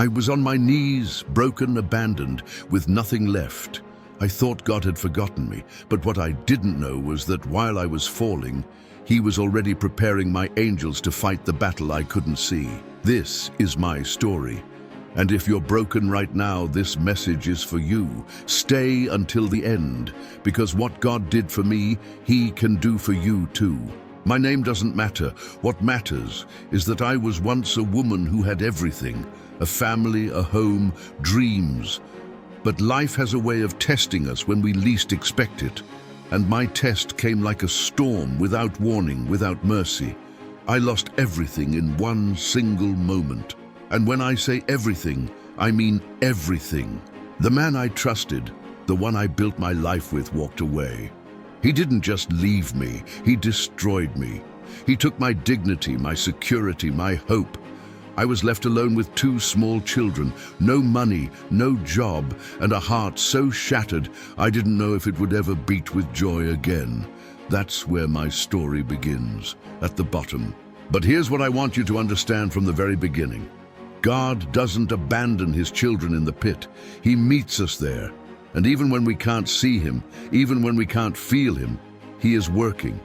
I was on my knees, broken, abandoned, with nothing left. I thought God had forgotten me, but what I didn't know was that while I was falling, He was already preparing my angels to fight the battle I couldn't see. This is my story. And if you're broken right now, this message is for you. Stay until the end, because what God did for me, He can do for you too. My name doesn't matter. What matters is that I was once a woman who had everything, a family, a home, dreams. But life has a way of testing us when we least expect it. And my test came like a storm, without warning, without mercy. I lost everything in one single moment. And when I say everything, I mean everything. The man I trusted, the one I built my life with, walked away. He didn't just leave me, he destroyed me. He took my dignity, my security, my hope. I was left alone with 2 small children, no money, no job, and a heart so shattered I didn't know if it would ever beat with joy again. That's where my story begins, at the bottom. But here's what I want you to understand from the very beginning. God doesn't abandon His children in the pit. He meets us there. And even when we can't see Him, even when we can't feel Him, He is working.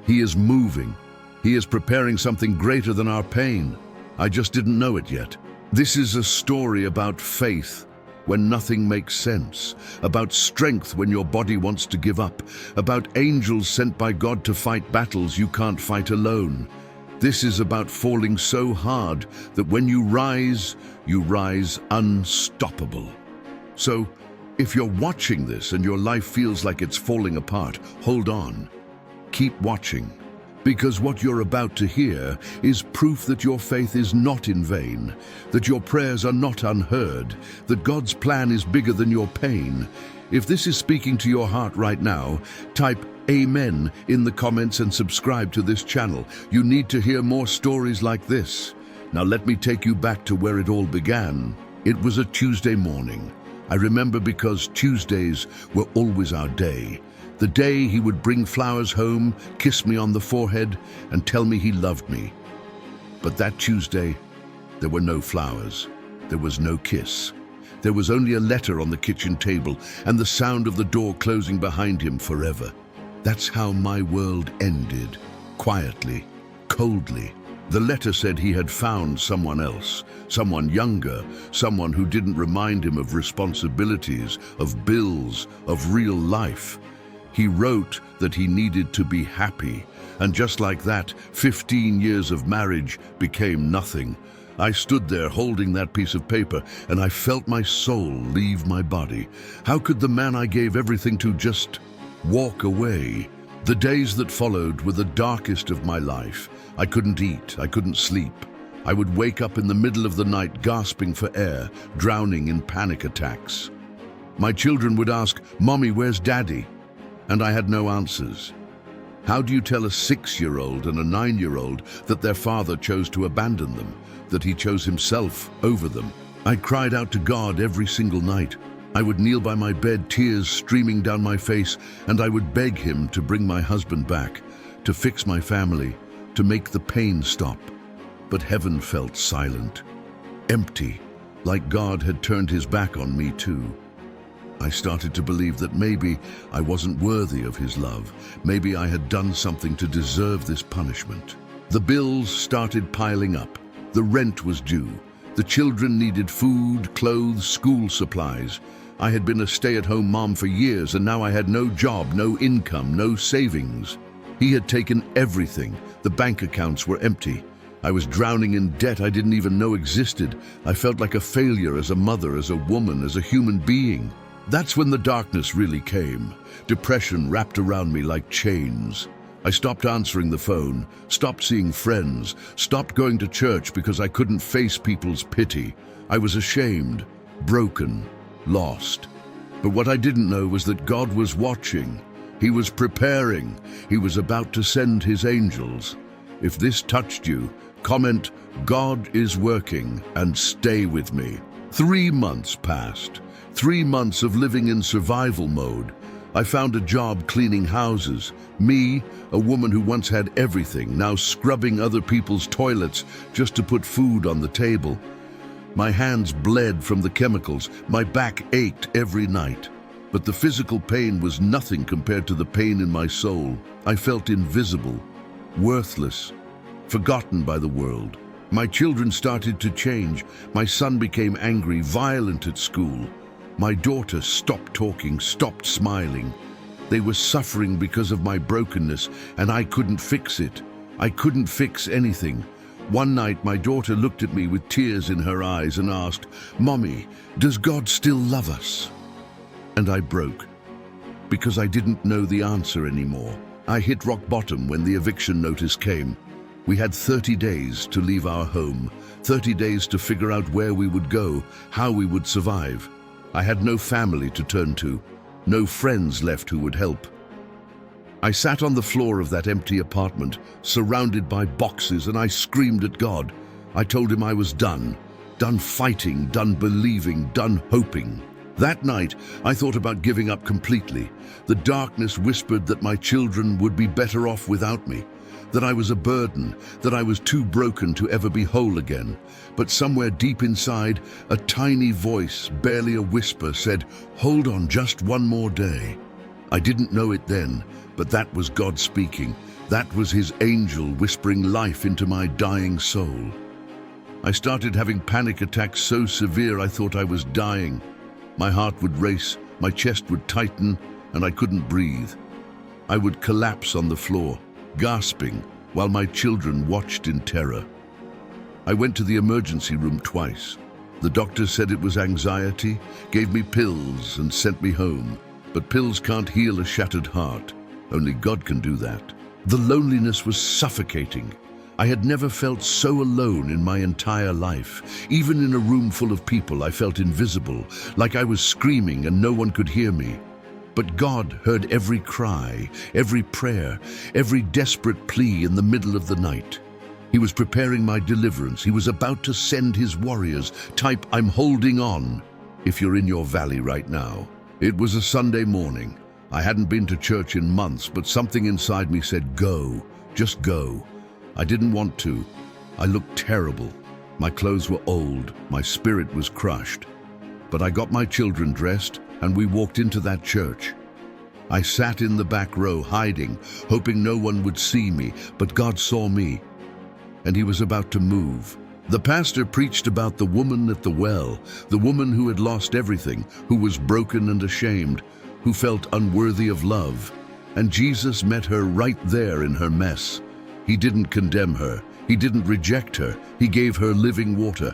He is moving. He is preparing something greater than our pain. I just didn't know it yet. This is a story about faith when nothing makes sense, about strength when your body wants to give up, about angels sent by God to fight battles you can't fight alone. This is about falling so hard that when you rise unstoppable. So, if you're watching this and your life feels like it's falling apart, hold on. Keep watching. Because what you're about to hear is proof that your faith is not in vain, that your prayers are not unheard, that God's plan is bigger than your pain. If this is speaking to your heart right now, type Amen in the comments and subscribe to this channel. You need to hear more stories like this. Now let me take you back to where it all began. It was a Tuesday morning. I remember because Tuesdays were always our day. The day He would bring flowers home, kiss me on the forehead, and tell me He loved me. But that Tuesday, there were no flowers. There was no kiss. There was only a letter on the kitchen table and the sound of the door closing behind him forever. That's how my world ended, quietly, coldly. The letter said he had found someone else, someone younger, someone who didn't remind him of responsibilities, of bills, of real life. He wrote that he needed to be happy, and just like that, 15 years of marriage became nothing. I stood there holding that piece of paper, and I felt my soul leave my body. How could the man I gave everything to just walk away? The days that followed were the darkest of my life. I couldn't eat, I couldn't sleep. I would wake up in the middle of the night gasping for air, drowning in panic attacks. My children would ask, "Mommy, where's Daddy?" And I had no answers. How do you tell a 6-year-old and a 9-year-old that their father chose to abandon them, that he chose himself over them? I cried out to God every single night. I would kneel by my bed, tears streaming down my face, and I would beg Him to bring my husband back, to fix my family, to make the pain stop. But heaven felt silent, empty, like God had turned His back on me too. I started to believe that maybe I wasn't worthy of His love. Maybe I had done something to deserve this punishment. The bills started piling up. The rent was due. The children needed food, clothes, school supplies. I had been a stay-at-home mom for years, and now I had no job, no income, no savings. He had taken everything. The bank accounts were empty. I was drowning in debt I didn't even know existed. I felt like a failure as a mother, as a woman, as a human being. That's when the darkness really came. Depression wrapped around me like chains. I stopped answering the phone, stopped seeing friends, stopped going to church because I couldn't face people's pity. I was ashamed, broken, lost. But what I didn't know was that God was watching. He was preparing. He was about to send His angels. If this touched you, comment, "God is working," and stay with me. 3 months passed. 3 months of living in survival mode. I found a job cleaning houses. Me, a woman who once had everything, now scrubbing other people's toilets just to put food on the table. My hands bled from the chemicals. My back ached every night. But the physical pain was nothing compared to the pain in my soul. I felt invisible, worthless, forgotten by the world. My children started to change. My son became angry, violent at school. My daughter stopped talking, stopped smiling. They were suffering because of my brokenness, and I couldn't fix it. I couldn't fix anything. One night, my daughter looked at me with tears in her eyes and asked, "Mommy, does God still love us?" And I broke, because I didn't know the answer anymore. I hit rock bottom when the eviction notice came. We had 30 days to leave our home, 30 days to figure out where we would go, how we would survive. I had no family to turn to, no friends left who would help. I sat on the floor of that empty apartment, surrounded by boxes, and I screamed at God. I told him I was done fighting, done believing, done hoping. That night, I thought about giving up completely. The darkness whispered that my children would be better off without me, that I was a burden, that I was too broken to ever be whole again. But somewhere deep inside, a tiny voice, barely a whisper, said, "Hold on just one more day." I didn't know it then, but that was God speaking. That was his angel whispering life into my dying soul. I started having panic attacks so severe I thought I was dying. My heart would race, my chest would tighten, and I couldn't breathe. I would collapse on the floor, gasping, while my children watched in terror. I went to the emergency room twice. The doctor said it was anxiety, gave me pills, and sent me home. But pills can't heal a shattered heart. Only God can do that. The loneliness was suffocating. I had never felt so alone in my entire life. Even in a room full of people, I felt invisible, like I was screaming and no one could hear me. But God heard every cry, every prayer, every desperate plea in the middle of the night. He was preparing my deliverance. He was about to send his warriors. Type, "I'm holding on," if you're in your valley right now. It was a Sunday morning. I hadn't been to church in months, but something inside me said, "Go, just go." I didn't want to. I looked terrible. My clothes were old. My spirit was crushed. But I got my children dressed, and we walked into that church. I sat in the back row, hiding, hoping no one would see me, but God saw me, and he was about to move. The pastor preached about the woman at the well, the woman who had lost everything, who was broken and ashamed, who felt unworthy of love. And Jesus met her right there in her mess. He didn't condemn her. He didn't reject her. He gave her living water.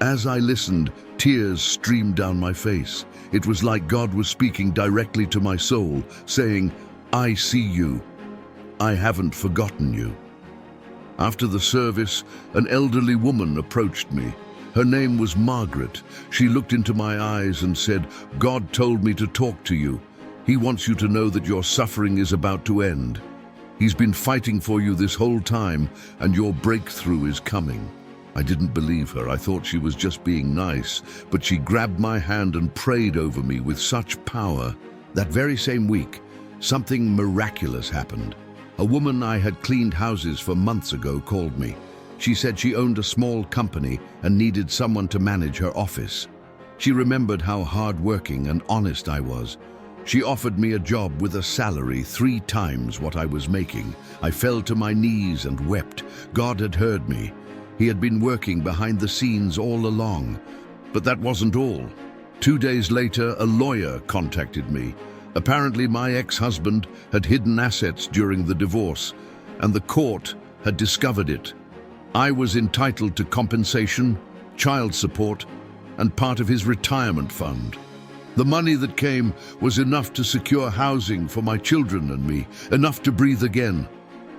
As I listened, tears streamed down my face. It was like God was speaking directly to my soul, saying, "I see you. I haven't forgotten you." After the service, an elderly woman approached me. Her name was Margaret. She looked into my eyes and said, "God told me to talk to you. He wants you to know that your suffering is about to end. He's been fighting for you this whole time, and your breakthrough is coming." I didn't believe her. I thought she was just being nice, but she grabbed my hand and prayed over me with such power. That very same week, something miraculous happened. A woman I had cleaned houses for months ago called me. She said she owned a small company and needed someone to manage her office. She remembered how hardworking and honest I was. She offered me a job with a salary 3 times what I was making. I fell to my knees and wept. God had heard me. He had been working behind the scenes all along. But that wasn't all. 2 days later, a lawyer contacted me. Apparently, my ex-husband had hidden assets during the divorce, and the court had discovered it. I was entitled to compensation, child support, and part of his retirement fund. The money that came was enough to secure housing for my children and me, enough to breathe again.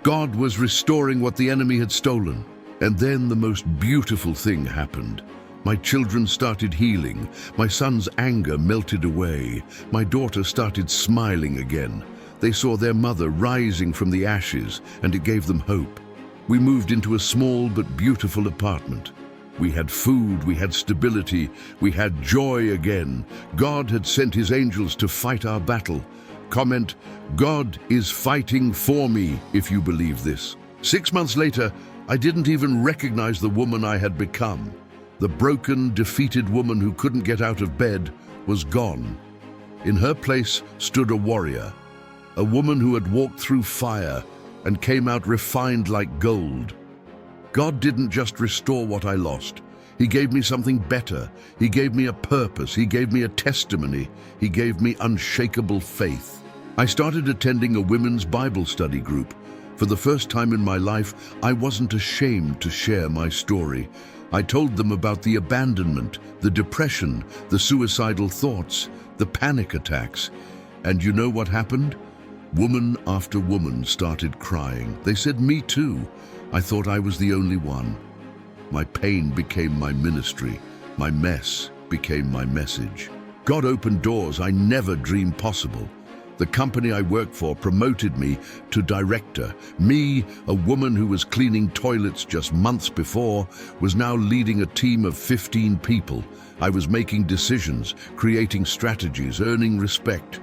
God was restoring what the enemy had stolen. And then the most beautiful thing happened. My children started healing. My son's anger melted away. My daughter started smiling again. They saw their mother rising from the ashes, and it gave them hope. We moved into a small but beautiful apartment. We had food, we had stability, we had joy again. God had sent his angels to fight our battle. Comment, "God is fighting for me," if you believe this. 6 months later, I didn't even recognize the woman I had become. The broken, defeated woman who couldn't get out of bed was gone. In her place stood a warrior, a woman who had walked through fire and came out refined like gold. God didn't just restore what I lost. He gave me something better. He gave me a purpose. He gave me a testimony. He gave me unshakable faith. I started attending a women's Bible study group. For the first time in my life, I wasn't ashamed to share my story. I told them about the abandonment, the depression, the suicidal thoughts, the panic attacks. And you know what happened? Woman after woman started crying. They said, "Me too." I thought I was the only one. My pain became my ministry. My mess became my message. God opened doors I never dreamed possible. The company I worked for promoted me to director. Me, a woman who was cleaning toilets just months before, was now leading a team of 15 people. I was making decisions, creating strategies, earning respect.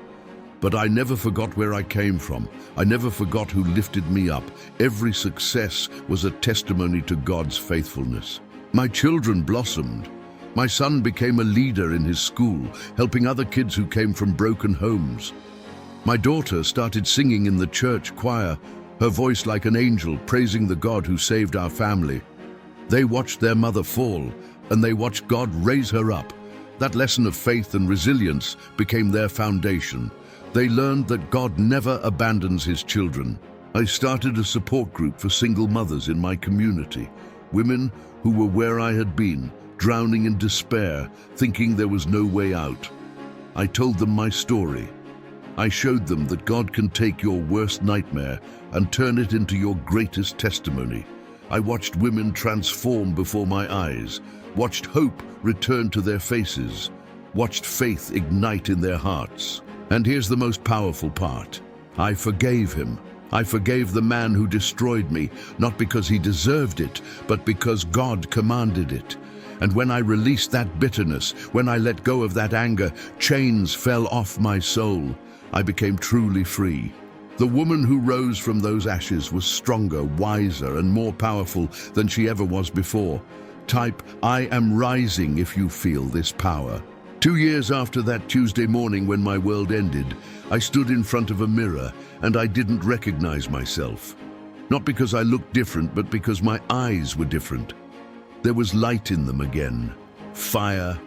But I never forgot where I came from. I never forgot who lifted me up. Every success was a testimony to God's faithfulness. My children blossomed. My son became a leader in his school, helping other kids who came from broken homes. My daughter started singing in the church choir, her voice like an angel, praising the God who saved our family. They watched their mother fall, and they watched God raise her up. That lesson of faith and resilience became their foundation. They learned that God never abandons his children. I started a support group for single mothers in my community, women who were where I had been, drowning in despair, thinking there was no way out. I told them my story. I showed them that God can take your worst nightmare and turn it into your greatest testimony. I watched women transform before my eyes, watched hope return to their faces, watched faith ignite in their hearts. And here's the most powerful part. I forgave him. I forgave the man who destroyed me, not because he deserved it, but because God commanded it. And when I released that bitterness, when I let go of that anger, chains fell off my soul. I became truly free. The woman who rose from those ashes was stronger, wiser, and more powerful than she ever was before. Type, "I am rising," if you feel this power. 2 years after that Tuesday morning when my world ended, I stood in front of a mirror and I didn't recognize myself. Not because I looked different, but because my eyes were different. There was light in them again. Fire,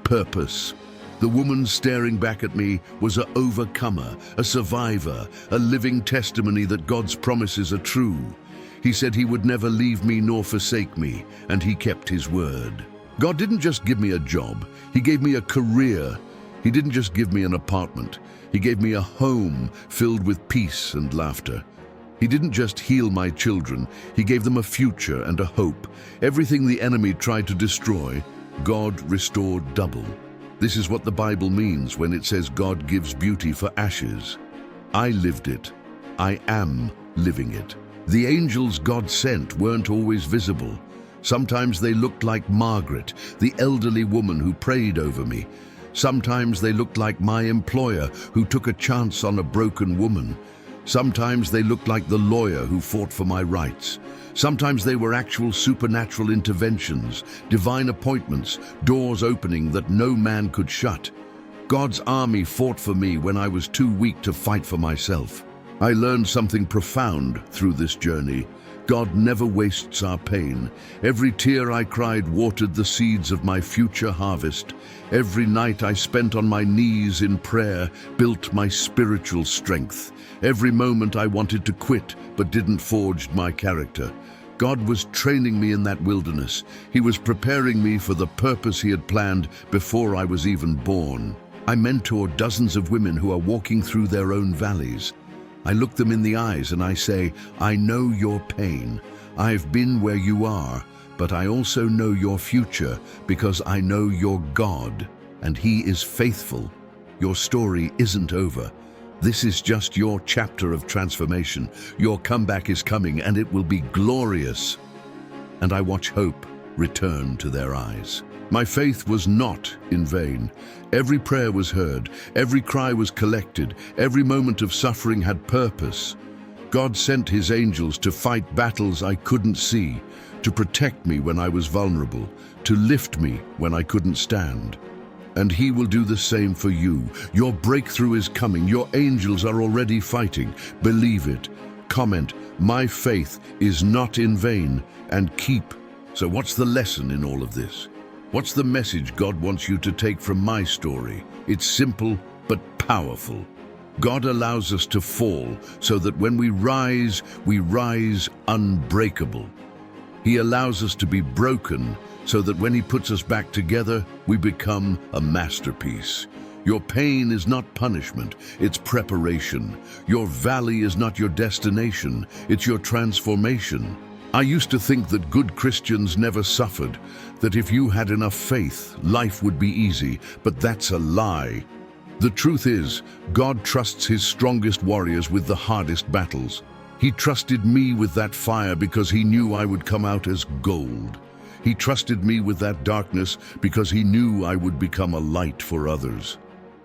purpose. The woman staring back at me was an overcomer, a survivor, a living testimony that God's promises are true. He said he would never leave me nor forsake me, and he kept his word. God didn't just give me a job, he gave me a career. He didn't just give me an apartment, he gave me a home filled with peace and laughter. He didn't just heal my children, he gave them a future and a hope. Everything the enemy tried to destroy, God restored double. This is what the Bible means when it says God gives beauty for ashes. I lived it. I am living it. The angels God sent weren't always visible. Sometimes they looked like Margaret, the elderly woman who prayed over me. Sometimes they looked like my employer who took a chance on a broken woman. Sometimes they looked like the lawyer who fought for my rights. Sometimes they were actual supernatural interventions, divine appointments, doors opening that no man could shut. God's army fought for me when I was too weak to fight for myself. I learned something profound through this journey. God never wastes our pain. Every tear I cried watered the seeds of my future harvest. Every night I spent on my knees in prayer built my spiritual strength. Every moment I wanted to quit but didn't forge my character. God was training me in that wilderness. He was preparing me for the purpose he had planned before I was even born. I mentor dozens of women who are walking through their own valleys. I look them in the eyes and I say, I know your pain. I've been where you are, but I also know your future because I know your God, and he is faithful. Your story isn't over. This is just your chapter of transformation. Your comeback is coming and it will be glorious. And I watch hope return to their eyes. My faith was not in vain. Every prayer was heard, every cry was collected, every moment of suffering had purpose. God sent his angels to fight battles I couldn't see, to protect me when I was vulnerable, to lift me when I couldn't stand. And He will do the same for you. Your breakthrough is coming. Your angels are already fighting. Believe it. Comment, "My faith is not in vain," and keep. So what's the lesson in all of this? What's the message God wants you to take from my story? It's simple but powerful. God allows us to fall so that when we rise unbreakable. He allows us to be broken so that when He puts us back together, we become a masterpiece. Your pain is not punishment, it's preparation. Your valley is not your destination, it's your transformation. I used to think that good Christians never suffered, that if you had enough faith, life would be easy, but that's a lie. The truth is, God trusts His strongest warriors with the hardest battles. He trusted me with that fire because He knew I would come out as gold. He trusted me with that darkness because He knew I would become a light for others.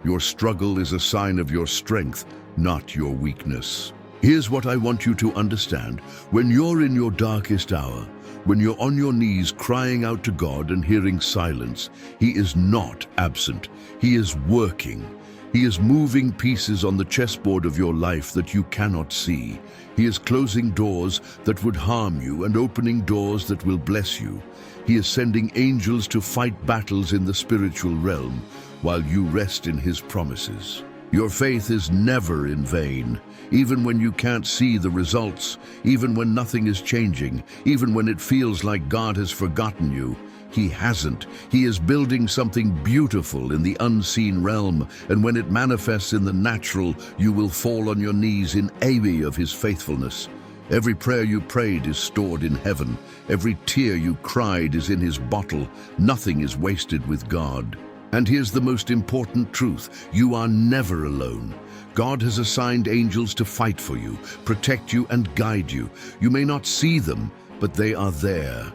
Your struggle is a sign of your strength, not your weakness. Here's what I want you to understand. When you're in your darkest hour, when you're on your knees crying out to God and hearing silence, He is not absent. He is working. He is moving pieces on the chessboard of your life that you cannot see. He is closing doors that would harm you and opening doors that will bless you. He is sending angels to fight battles in the spiritual realm while you rest in His promises. Your faith is never in vain, even when you can't see the results, even when nothing is changing, even when it feels like God has forgotten you. He hasn't. He is building something beautiful in the unseen realm, and when it manifests in the natural, you will fall on your knees in awe of His faithfulness. Every prayer you prayed is stored in heaven. Every tear you cried is in His bottle. Nothing is wasted with God. And here's the most important truth. You are never alone. God has assigned angels to fight for you, protect you, and guide you. You may not see them, but they are there,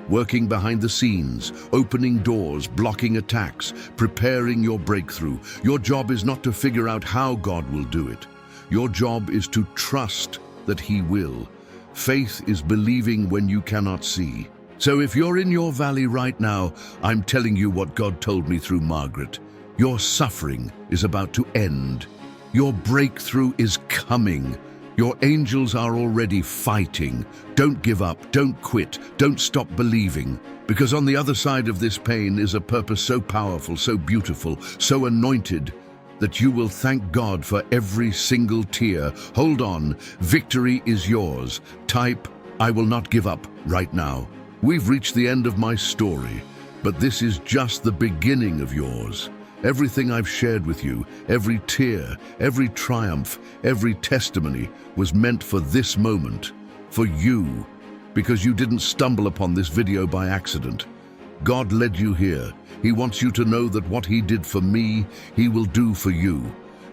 working behind the scenes, opening doors, blocking attacks, preparing your breakthrough. Your job is not to figure out how God will do it. Your job is to trust that He will. Faith is believing when you cannot see. So if you're in your valley right now, I'm telling you what God told me through Margaret. Your suffering is about to end. Your breakthrough is coming. Your angels are already fighting. Don't give up, don't quit, don't stop believing. Because on the other side of this pain is a purpose so powerful, so beautiful, so anointed, that you will thank God for every single tear. Hold on, victory is yours. Type, "I will not give up," right now. We've reached the end of my story, but this is just the beginning of yours. Everything I've shared with you, every tear, every triumph, every testimony was meant for this moment, for you, because you didn't stumble upon this video by accident. God led you here. He wants you to know that what He did for me, He will do for you.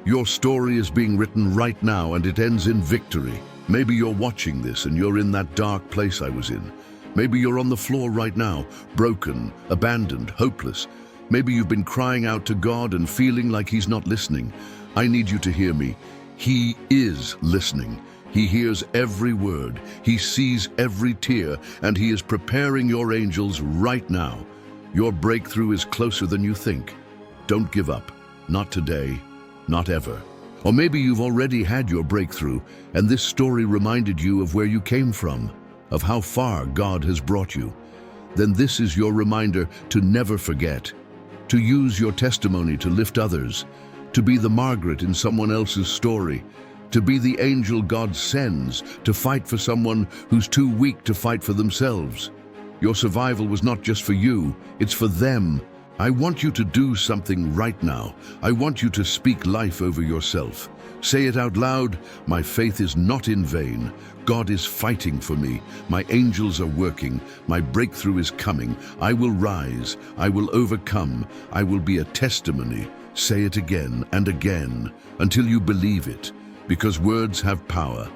Your story is being written right now, and it ends in victory. Maybe you're watching this and you're in that dark place I was in. Maybe you're on the floor right now, broken, abandoned, hopeless. Maybe you've been crying out to God and feeling like He's not listening. I need you to hear me. He is listening. He hears every word. He sees every tear, and He is preparing your angels right now. Your breakthrough is closer than you think. Don't give up. Not today, not ever. Or maybe you've already had your breakthrough, and this story reminded you of where you came from, of how far God has brought you. Then this is your reminder to never forget, to use your testimony to lift others, to be the Margaret in someone else's story, to be the angel God sends to fight for someone who's too weak to fight for themselves. Your survival was not just for you, it's for them. I want you to do something right now. I want you to speak life over yourself. Say it out loud. My faith is not in vain. God is fighting for me. My angels are working. My breakthrough is coming. I will rise. I will overcome. I will be a testimony. Say it again and again until you believe it, because words have power,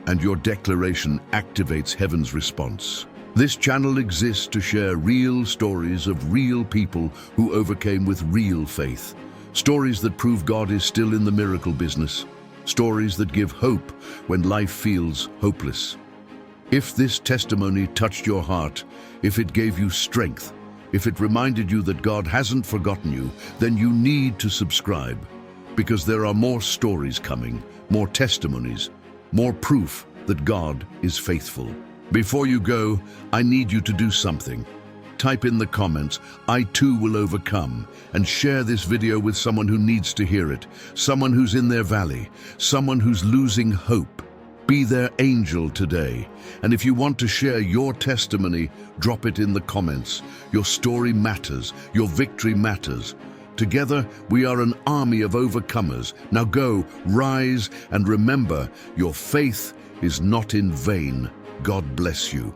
and your declaration activates heaven's response. This channel exists to share real stories of real people who overcame with real faith. Stories that prove God is still in the miracle business. Stories that give hope when life feels hopeless. If this testimony touched your heart, if it gave you strength, if it reminded you that God hasn't forgotten you, then you need to subscribe, because there are more stories coming, more testimonies, more proof that God is faithful. Before you go, I need you to do something. Type in the comments, "I too will overcome," and share this video with someone who needs to hear it, someone who's in their valley, someone who's losing hope. Be their angel today. And if you want to share your testimony, drop it in the comments. Your story matters. Your victory matters. Together, we are an army of overcomers. Now go, rise, and remember, your faith is not in vain. God bless you.